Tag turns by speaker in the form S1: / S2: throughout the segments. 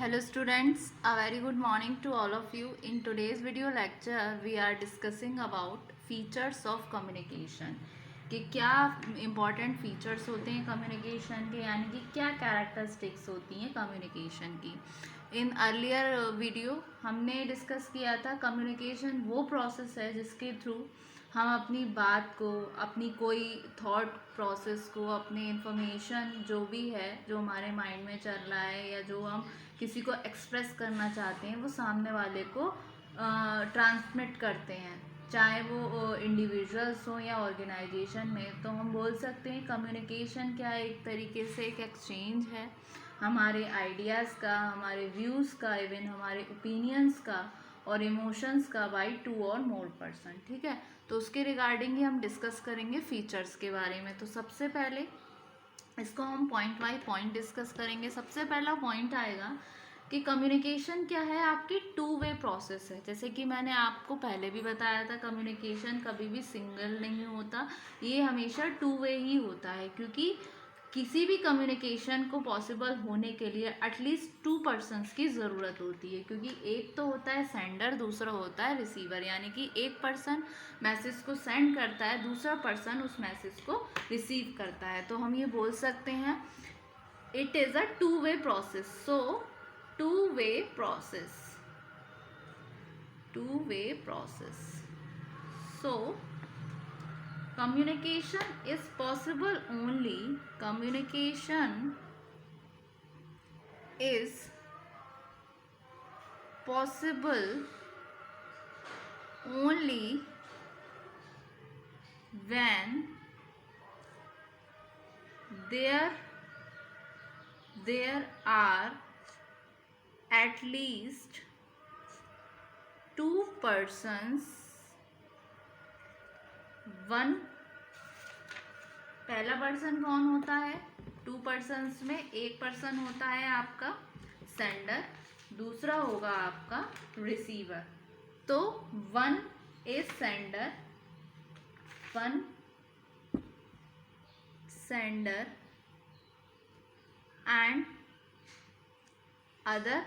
S1: Hello students, a very good morning to all of you. In today's video lecture, we are discussing about features of communication. कि क्या important features होते हैं communication के, यानी कि क्या characteristics होती हैं communication की. In earlier video हमने discuss किया था communication वो process है जिसके through हम अपनी बात को, अपनी कोई थॉट प्रोसेस को, अपने इंफॉर्मेशन जो भी है, जो हमारे माइंड में चल रहा है या जो हम किसी को एक्सप्रेस करना चाहते हैं, वो सामने वाले को ट्रांसमिट करते हैं, चाहे वो इंडिविजुअल्स हो या ऑर्गेनाइजेशन में. तो हम बोल सकते हैं कम्युनिकेशन क्या है, एक तरीके से एक एक्सचेंज है हमारे आइडियाज़ का, हमारे व्यूज़ का, इवन हमारे ओपिनियंस का और इमोशंस का बाई टू और मोर पर्सन. ठीक है, तो उसके रिगार्डिंग ही हम डिस्कस करेंगे फीचर्स के बारे में. तो सबसे पहले इसको हम पॉइंट बाय पॉइंट डिस्कस करेंगे. सबसे पहला पॉइंट आएगा कि कम्युनिकेशन क्या है, आपकी टू वे प्रोसेस है. जैसे कि मैंने आपको पहले भी बताया था, कम्युनिकेशन कभी भी सिंगल नहीं होता, ये हमेशा टू वे ही होता है. क्योंकि किसी भी कम्युनिकेशन को पॉसिबल होने के लिए एटलीस्ट टू पर्सन्स की ज़रूरत होती है. क्योंकि एक तो होता है सेंडर, दूसरा होता है रिसीवर. यानी कि एक पर्सन मैसेज को सेंड करता है, दूसरा पर्सन उस मैसेज को रिसीव करता है. तो हम ये बोल सकते हैं it is a two way process. So two way process, two way process. So communication is possible only, communication is possible only when there are at least two persons. One, पहला person कौन होता है, to persons में एक person होता है आपका sender, दूसरा होगा आपका रिसीवर. तो one is sender, one sender and other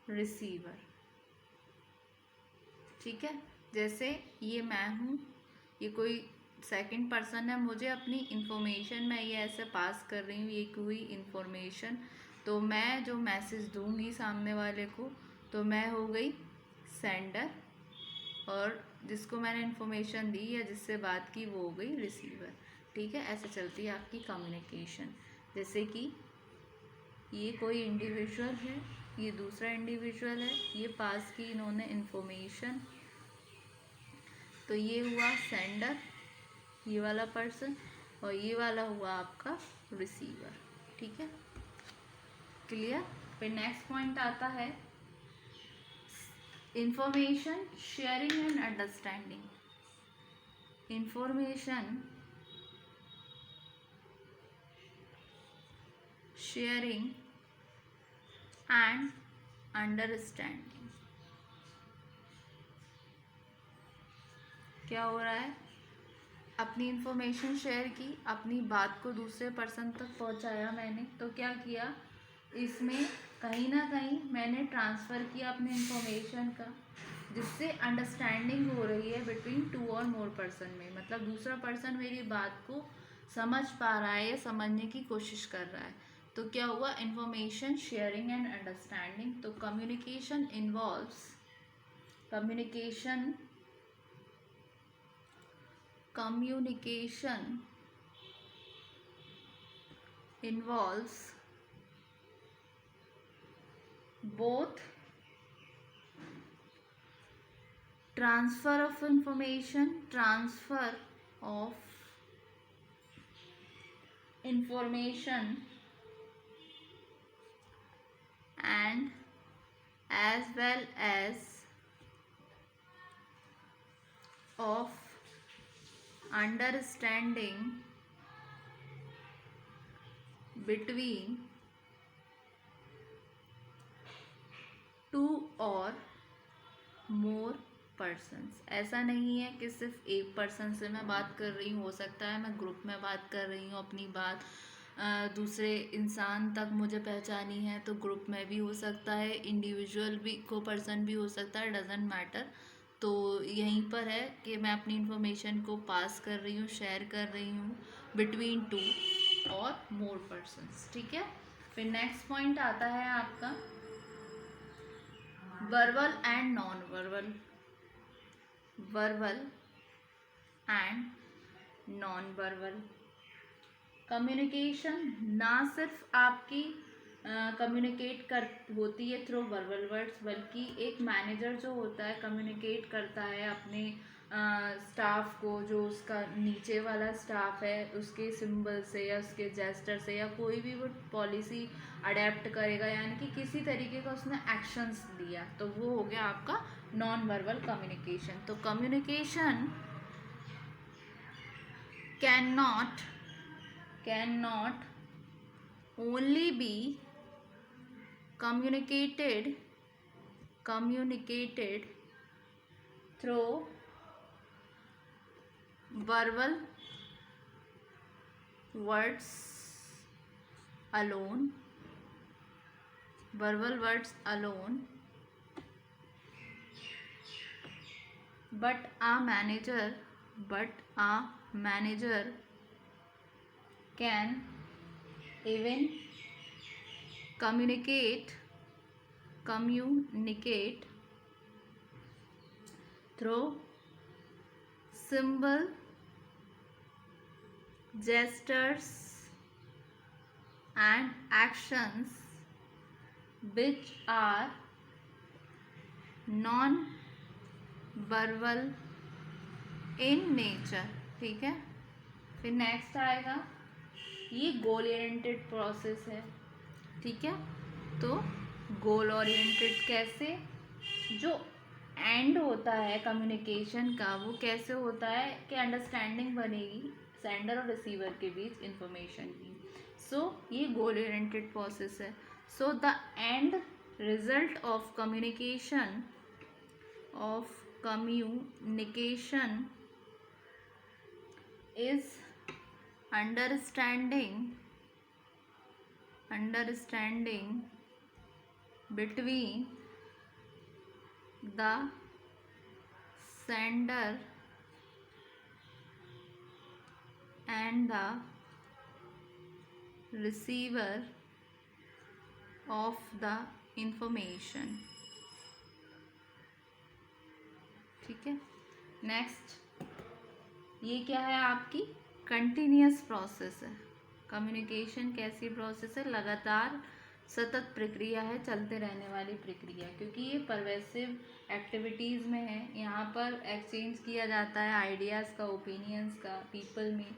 S1: receiver. ठीक है, जैसे ये मैं हूँ, ये कोई सेकंड पर्सन है, मुझे अपनी इंफॉर्मेशन मैं ये ऐसे पास कर रही हूँ, ये कोई इंफॉर्मेशन. तो मैं जो मैसेज दूंगी सामने वाले को, तो मैं हो गई सेंडर, और जिसको मैंने इंफॉर्मेशन दी या जिससे बात की वो हो गई रिसीवर. ठीक है, ऐसे चलती है आपकी कम्युनिकेशन. जैसे कि ये कोई इंडिविजुअल है, ये दूसरा इंडिविजुअल है, ये पास की इन्होंने इंफॉर्मेशन, तो ये हुआ सेंडर, ये वाला पर्सन, और ये वाला हुआ आपका रिसीवर. ठीक है, क्लियर. फिर नेक्स्ट पॉइंट आता है information sharing and understanding. Information sharing and understanding. क्या हो रहा है, अपनी इंफॉर्मेशन शेयर की, अपनी बात को दूसरे पर्सन तक पहुंचाया मैंने, तो क्या किया, इसमें कहीं ना कहीं मैंने ट्रांसफ़र किया अपने इंफॉर्मेशन का, जिससे अंडरस्टैंडिंग हो रही है बिटवीन टू और मोर पर्सन में. मतलब दूसरा पर्सन मेरी बात को समझ पा रहा है या समझने की कोशिश कर रहा है. तो क्या हुआ, इंफॉर्मेशन शेयरिंग एंड अंडरस्टैंडिंग. तो communication involves, communication involves both transfer of information and as well as of understanding between two और मोर पर्सन्स. ऐसा नहीं है कि सिर्फ एक पर्सन से मैं बात कर रही हूँ, हो सकता है मैं ग्रुप में बात कर रही हूँ अपनी बात, दूसरे इंसान तक मुझे पहचानी है, तो ग्रुप में भी हो सकता है, इंडिविजुअल भी को पर्सन भी हो सकता है, डजेंट मैटर। तो यहीं पर है कि मैं अपनी इंफॉर्मेशन को पास कर रही हूँ, शेयर कर रही हूँ बिटवीन टू और मोर पर्सन्स। ठीक है, फिर नेक्स्ट पॉइंट आता है आपका verbal and non verbal. Verbal and non verbal communication ना सिर्फ आपकी कम्युनिकेट कर होती है थ्रू वर्बल वर्ड्स, बल्कि एक मैनेजर जो होता है कम्युनिकेट करता है अपने स्टाफ को, जो उसका नीचे वाला स्टाफ है, उसके सिंबल से या उसके जेस्टर से या कोई भी वो पॉलिसी अडेप्ट करेगा, यानी कि किसी तरीके का उसने एक्शंस दिया, तो वो हो गया आपका नॉन वर्बल कम्युनिकेशन। तो communication cannot only be communicated through verbal words alone, but a manager can even communicate through symbol, gestures and actions which are non verbal in nature। ठीक है, फिर नेक्स्ट आएगा, ये गोल ओरिएंटेड प्रोसेस है। ठीक है, तो गोल ओरिएंटेड कैसे, जो एंड होता है कम्युनिकेशन का वो कैसे होता है कि अंडरस्टैंडिंग बनेगी सेंडर और रिसीवर के बीच इंफॉर्मेशन की। सो ये गोल ओरिएंटेड प्रोसेस है। So the end result of communication is understanding between the sender and the receiver of the information। ठीक है, नेक्स्ट, ये क्या है आपकी कंटिन्यूअस प्रोसेस है। कम्युनिकेशन कैसी प्रोसेस है, लगातार सतत प्रक्रिया है, चलते रहने वाली प्रक्रिया, क्योंकि ये परवेसिव एक्टिविटीज़ में है। यहाँ पर एक्सचेंज किया जाता है आइडियाज़ का, ओपिनियंस का पीपल में,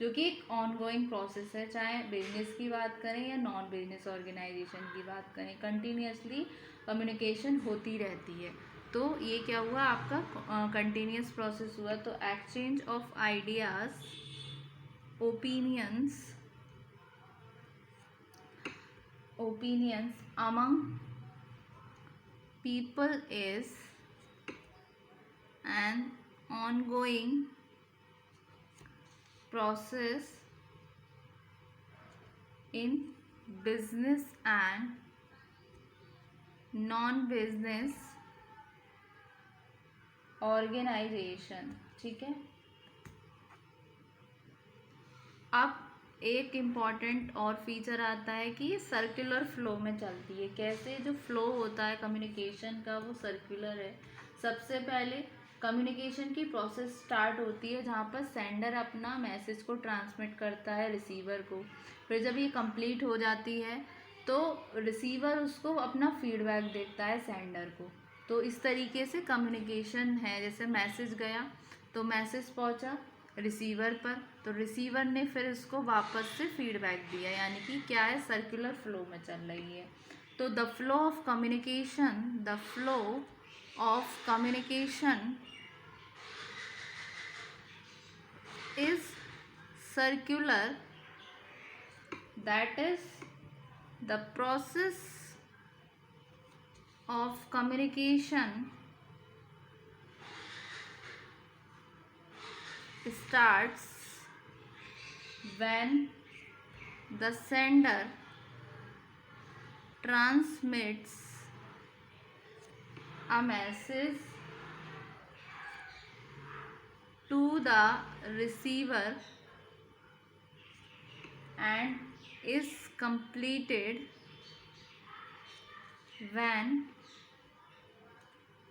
S1: जो कि एक ऑनगोइंग प्रोसेस है, चाहे बिजनेस की बात करें या नॉन बिजनेस ऑर्गेनाइजेशन की बात करें, कंटिन्यूअसली कम्युनिकेशन होती रहती है। तो ये क्या हुआ आपका कंटिन्यूअस प्रोसेस हुआ। तो exchange of ideas, opinions among people is an ongoing process in business and non-business organisation. ठीक है, अब एक इम्पॉर्टेंट और फीचर आता है कि ये सर्कुलर फ्लो में चलती है। कैसे, जो फ्लो होता है कम्युनिकेशन का वो सर्कुलर है। सबसे पहले कम्युनिकेशन की प्रोसेस स्टार्ट होती है जहाँ पर सेंडर अपना मैसेज को ट्रांसमिट करता है रिसीवर को। फिर जब ये कंप्लीट हो जाती है तो रिसीवर उसको अपना फीडबैक देता है सेंडर को। तो इस तरीके से कम्युनिकेशन है। जैसे मैसेज गया तो मैसेज पहुंचा रिसीवर पर, तो रिसीवर ने फिर इसको वापस से फीडबैक दिया, यानी कि क्या है, सर्कुलर फ्लो में चल रही है। तो the flow of communication is circular, that is the process of communication starts when the sender transmits a message to the receiver and is completed when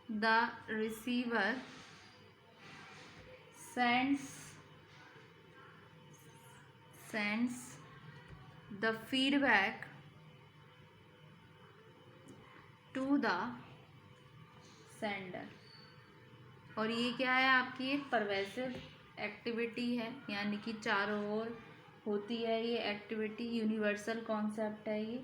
S1: the receiver sends the feedback to the sender। और ये क्या है, आपकी एक pervasive activity है, यानी कि चारों ओर होती है ये एक्टिविटी, यूनिवर्सल कॉन्सेप्ट है ये।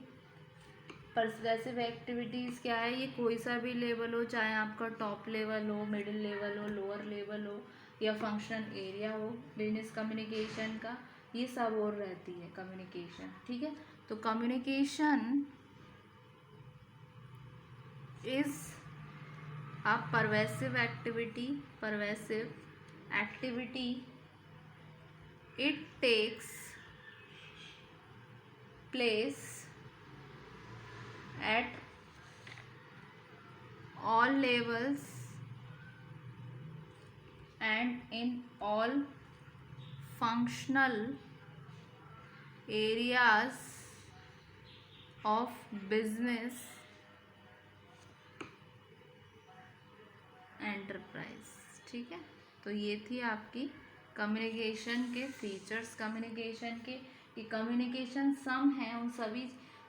S1: परवेसिव एक्टिविटीज़ क्या है, ये कोई सा भी लेवल हो, चाहे आपका टॉप लेवल हो, मिडिल लेवल हो, लोअर लेवल हो या फंक्शनल एरिया हो बिजनेस कम्युनिकेशन का, ये सब और रहती है कम्युनिकेशन। ठीक है, तो communication is a pervasive activity, it takes place at all levels and in all functional areas of business enterprise. ठीक है, तो ये थी आपकी कम्युनिकेशन के फीचर्स। कम्युनिकेशन के ये कम्युनिकेशन सम है उन सभी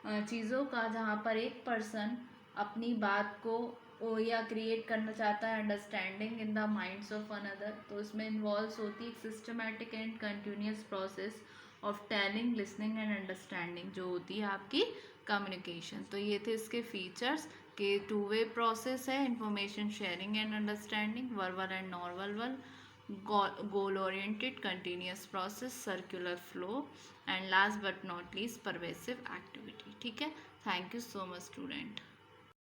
S1: चीज़ों का जहाँ पर एक पर्सन अपनी बात को या क्रिएट करना चाहता है understanding in the minds of another, तो इसमें इन्वॉल्व होती है systematic and continuous process of telling, listening and understanding, जो होती है आपकी कम्युनिकेशन। तो ये थे इसके फीचर्स कि टू वे प्रोसेस है, information sharing and understanding, verbal and non verbal, goal oriented, continuous process, circular flow and last but not least pervasive activity. ठीक है, thank you so much student.